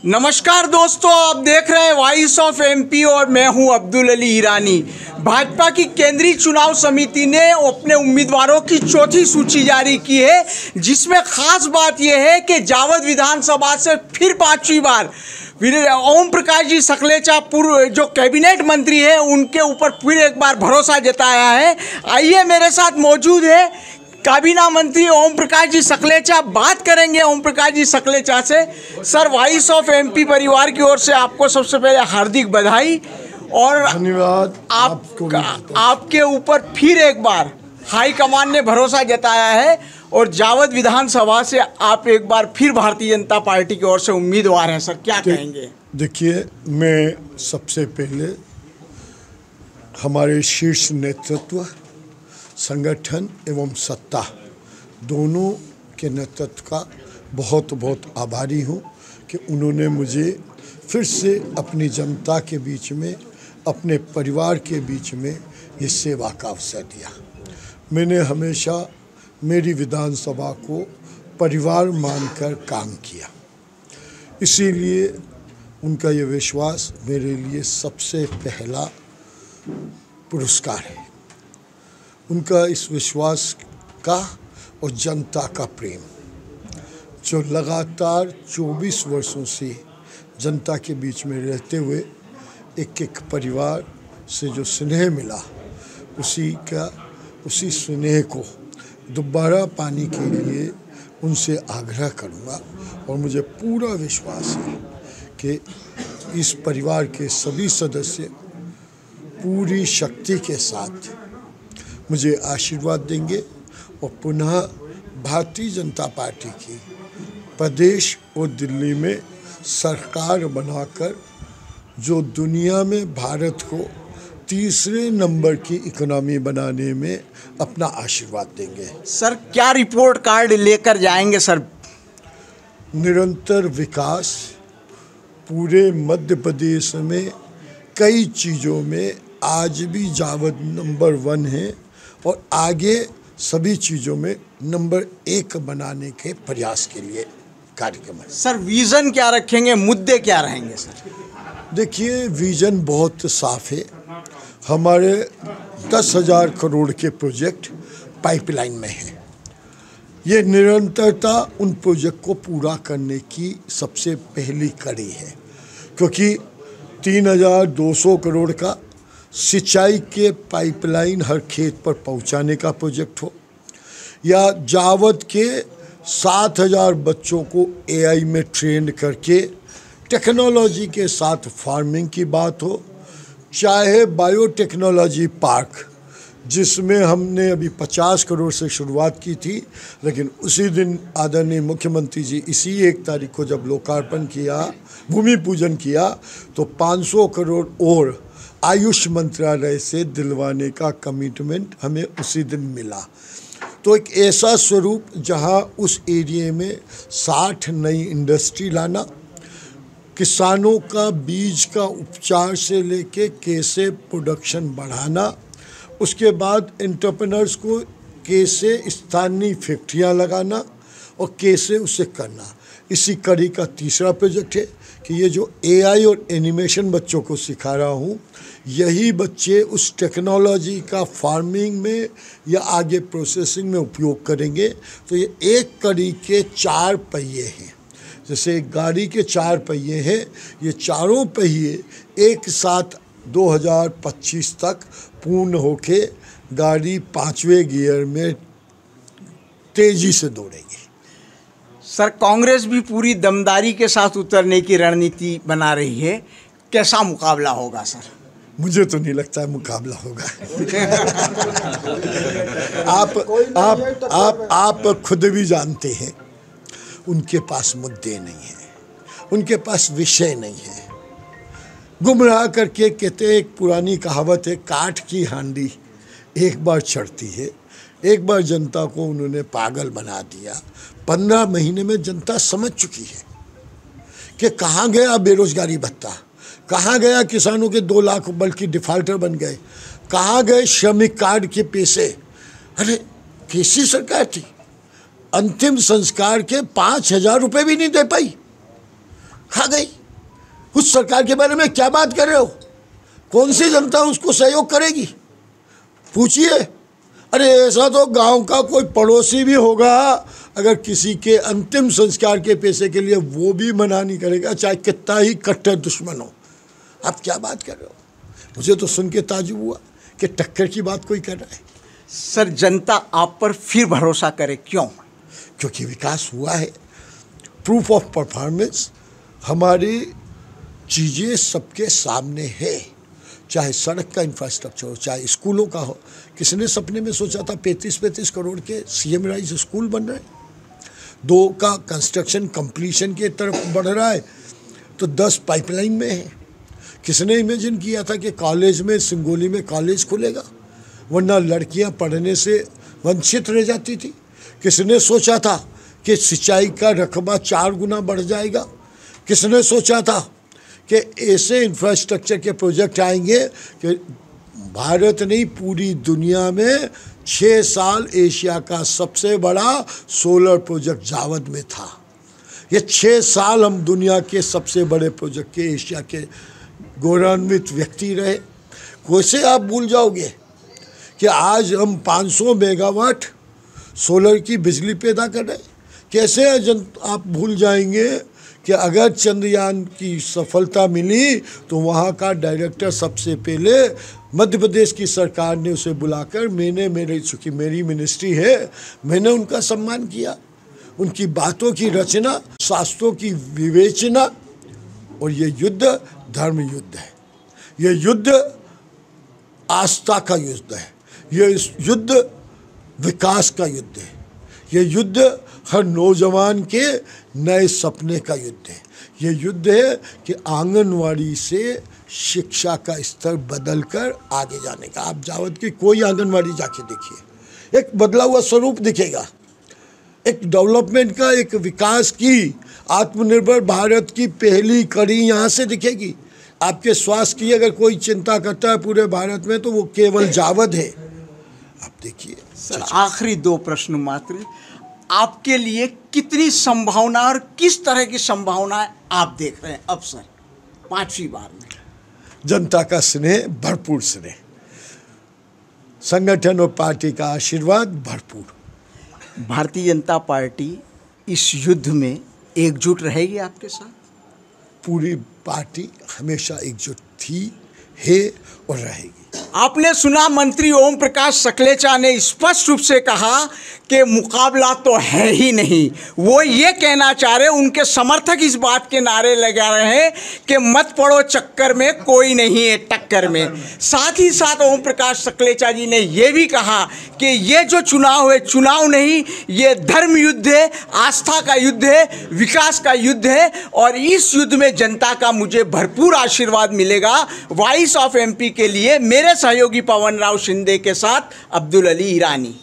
नमस्कार दोस्तों, आप देख रहे हैं वॉइस ऑफ एमपी और मैं हूं अब्दुल अली ईरानी। भाजपा की केंद्रीय चुनाव समिति ने अपने उम्मीदवारों की चौथी सूची जारी की है, जिसमें खास बात यह है कि जावद विधानसभा से फिर पांचवी बार ओम प्रकाश जी सकलेचा पूर्व जो कैबिनेट मंत्री है उनके ऊपर फिर एक बार भरोसा जताया है। आइए मेरे साथ मौजूद है काबीना मंत्री ओम प्रकाश जी सकलेचा। बात करेंगे ओम प्रकाश जी सकलेचा से। सर, वॉइस ऑफ एमपी परिवार की ओर से आपको सबसे पहले हार्दिक बधाई और धन्यवाद। आपके ऊपर फिर एक बार हाईकमान ने भरोसा जताया है और जावद विधानसभा से आप एक बार फिर भारतीय जनता पार्टी की ओर से उम्मीदवार हैं। सर, क्या कहेंगे? देखिए, मैं सबसे पहले हमारे शीर्ष नेतृत्व, संगठन एवं सत्ता दोनों के नेतृत्व का बहुत बहुत आभारी हूँ कि उन्होंने मुझे फिर से अपनी जनता के बीच में, अपने परिवार के बीच में ये सेवा का अवसर दिया। मैंने हमेशा मेरी विधानसभा को परिवार मानकर काम किया, इसीलिए उनका ये विश्वास मेरे लिए सबसे पहला पुरस्कार है। उनका इस विश्वास का और जनता का प्रेम, जो लगातार 24 वर्षों से जनता के बीच में रहते हुए एक एक परिवार से जो स्नेह मिला, उसी स्नेह को दोबारा पाने के लिए उनसे आग्रह करूँगा। और मुझे पूरा विश्वास है कि इस परिवार के सभी सदस्य पूरी शक्ति के साथ मुझे आशीर्वाद देंगे और पुनः भारतीय जनता पार्टी की प्रदेश और दिल्ली में सरकार बनाकर जो दुनिया में भारत को तीसरे नंबर की इकोनॉमी बनाने में अपना आशीर्वाद देंगे। सर, क्या रिपोर्ट कार्ड लेकर जाएंगे? सर, निरंतर विकास पूरे मध्य प्रदेश में कई चीज़ों में आज भी जावद नंबर 1 है और आगे सभी चीज़ों में नंबर 1 बनाने के प्रयास के लिए कार्यक्रम है। सर, विज़न क्या रखेंगे, मुद्दे क्या रहेंगे? सर, देखिए, विज़न बहुत साफ है। हमारे 10,000 करोड़ के प्रोजेक्ट पाइपलाइन में हैं। ये निरंतरता उन प्रोजेक्ट को पूरा करने की सबसे पहली कड़ी है, क्योंकि 3,200 करोड़ का सिंचाई के पाइपलाइन हर खेत पर पहुंचाने का प्रोजेक्ट हो, या जावद के 7,000 बच्चों को एआई में ट्रेन करके टेक्नोलॉजी के साथ फार्मिंग की बात हो, चाहे बायोटेक्नोलॉजी पार्क जिसमें हमने अभी 50 करोड़ से शुरुआत की थी, लेकिन उसी दिन आदरणीय मुख्यमंत्री जी इसी 1 तारीख को जब लोकार्पण किया, भूमि पूजन किया, तो 500 करोड़ और आयुष मंत्रालय से दिलवाने का कमिटमेंट हमें उसी दिन मिला। तो एक ऐसा स्वरूप जहां उस एरिया में 60 नई इंडस्ट्री लाना, किसानों का बीज का उपचार से लेके कैसे प्रोडक्शन बढ़ाना, उसके बाद एंटरप्रेन्योर्स को कैसे स्थानीय फैक्ट्रियां लगाना और कैसे उसे करना। इसी कड़ी का तीसरा प्रोजेक्ट है कि ये जो एआई और एनिमेशन बच्चों को सिखा रहा हूँ, यही बच्चे उस टेक्नोलॉजी का फार्मिंग में या आगे प्रोसेसिंग में उपयोग करेंगे। तो ये एक कड़ी के 4 पहिए हैं। जैसे एक गाड़ी के 4 पहिए हैं, ये चारों पहिए एक साथ 2025 तक पूर्ण होके गाड़ी 5वें गियर में तेजी से दौड़ेगी। सर, कांग्रेस भी पूरी दमदारी के साथ उतरने की रणनीति बना रही है, कैसा मुकाबला होगा? सर, मुझे तो नहीं लगता है मुकाबला होगा। आप खुद भी जानते हैं, उनके पास मुद्दे नहीं हैं, उनके पास विषय नहीं है। गुमराह करके कहते, एक पुरानी कहावत है, काठ की हांडी एक बार चढ़ती है। एक बार जनता को उन्होंने पागल बना दिया। 15 महीने में जनता समझ चुकी है कि कहाँ गया बेरोजगारी भत्ता, कहाँ गया किसानों के 2 लाख बल्कि डिफाल्टर बन गए, कहाँ गए श्रमिक कार्ड के पैसे। अरे कैसी सरकार थी, अंतिम संस्कार के 5,000 रुपये भी नहीं दे पाई। खा गई। उस सरकार के बारे में क्या बात कर रहे हो? कौन सी जनता उसको सहयोग करेगी? पूछिए। अरे ऐसा तो गांव का कोई पड़ोसी भी होगा, अगर किसी के अंतिम संस्कार के पैसे के लिए वो भी मना नहीं करेगा, चाहे कितना ही कट्टर दुश्मन हो। आप क्या बात कर रहे हो? मुझे तो सुन के ताजुब हुआ कि टक्कर की बात कोई कर रहा है। सर, जनता आप पर फिर भरोसा करे, क्यों? क्योंकि विकास हुआ है। प्रूफ ऑफ परफॉर्मेंस, हमारी चीज़ें सबके सामने है। चाहे सड़क का इंफ्रास्ट्रक्चर हो, चाहे स्कूलों का हो। किसने सपने में सोचा था 35-35 करोड़ के सीएम राइज स्कूल बन रहे हैं? 2 का कंस्ट्रक्शन कंप्लीशन के तरफ बढ़ रहा है, तो 10 पाइपलाइन में है। किसने इमेजिन किया था कि कॉलेज में, सिंगोली में कॉलेज खुलेगा, वरना लड़कियां पढ़ने से वंचित रह जाती थी? किसने सोचा था कि सिंचाई का रकबा 4 गुना बढ़ जाएगा? किसने सोचा था कि ऐसे इंफ्रास्ट्रक्चर के प्रोजेक्ट आएंगे कि भारत नहीं, पूरी दुनिया में 6 साल एशिया का सबसे बड़ा सोलर प्रोजेक्ट जावद में था। ये 6 साल हम दुनिया के सबसे बड़े प्रोजेक्ट के, एशिया के गौरवान्वित व्यक्ति रहे। कैसे आप भूल जाओगे कि आज हम 500 मेगावाट सोलर की बिजली पैदा कर रहे हैं? कैसे आप भूल जाएंगे कि अगर चंद्रयान की सफलता मिली तो वहाँ का डायरेक्टर सबसे पहले मध्य प्रदेश की सरकार ने उसे बुलाकर, चूँकि मेरी मिनिस्ट्री है, मैंने उनका सम्मान किया। उनकी बातों की रचना, शास्त्रों की विवेचना, और ये युद्ध धर्म युद्ध है, ये युद्ध आस्था का युद्ध है, ये युद्ध विकास का युद्ध है, ये युद्ध हर नौजवान के नए सपने का युद्ध है। ये युद्ध है कि आंगनवाड़ी से शिक्षा का स्तर बदलकर आगे जाने का। आप जावद की कोई आंगनवाड़ी जाके देखिए, एक बदला हुआ स्वरूप दिखेगा, एक डेवलपमेंट का, एक विकास की, आत्मनिर्भर भारत की पहली कड़ी यहाँ से दिखेगी। आपके स्वास्थ्य की अगर कोई चिंता करता है पूरे भारत में तो वो केवल जावद है। आप देखिए। सर, आखिरी 2 प्रश्न मात्र। आपके लिए कितनी संभावना और किस तरह की संभावनाएं आप देख रहे हैं अब सर 5वीं बार में? जनता का स्नेह, भरपूर स्नेह, संगठन और पार्टी का आशीर्वाद भरपूर। भारतीय जनता पार्टी इस युद्ध में एकजुट रहेगी आपके साथ? पूरी पार्टी हमेशा एकजुट थी, है और रहेगी। आपने सुना, मंत्री ओम प्रकाश सकलेचा ने स्पष्ट रूप से कहा कि मुकाबला तो है ही नहीं। वो ये कहना चाह रहे, उनके समर्थक इस बात के नारे लगा रहे हैं कि मत पड़ो चक्कर में, कोई नहीं है टक्कर में। साथ ही साथ ओम प्रकाश सकलेचा जी ने ये भी कहा कि ये जो चुनाव है, चुनाव नहीं, ये धर्म युद्ध है, आस्था का युद्ध है, विकास का युद्ध है, और इस युद्ध में जनता का मुझे भरपूर आशीर्वाद मिलेगा। वॉइस ऑफ एमपी के लिए मेरे सहयोगी पवन राव शिंदे के साथ अब्दुल अली ईरानी।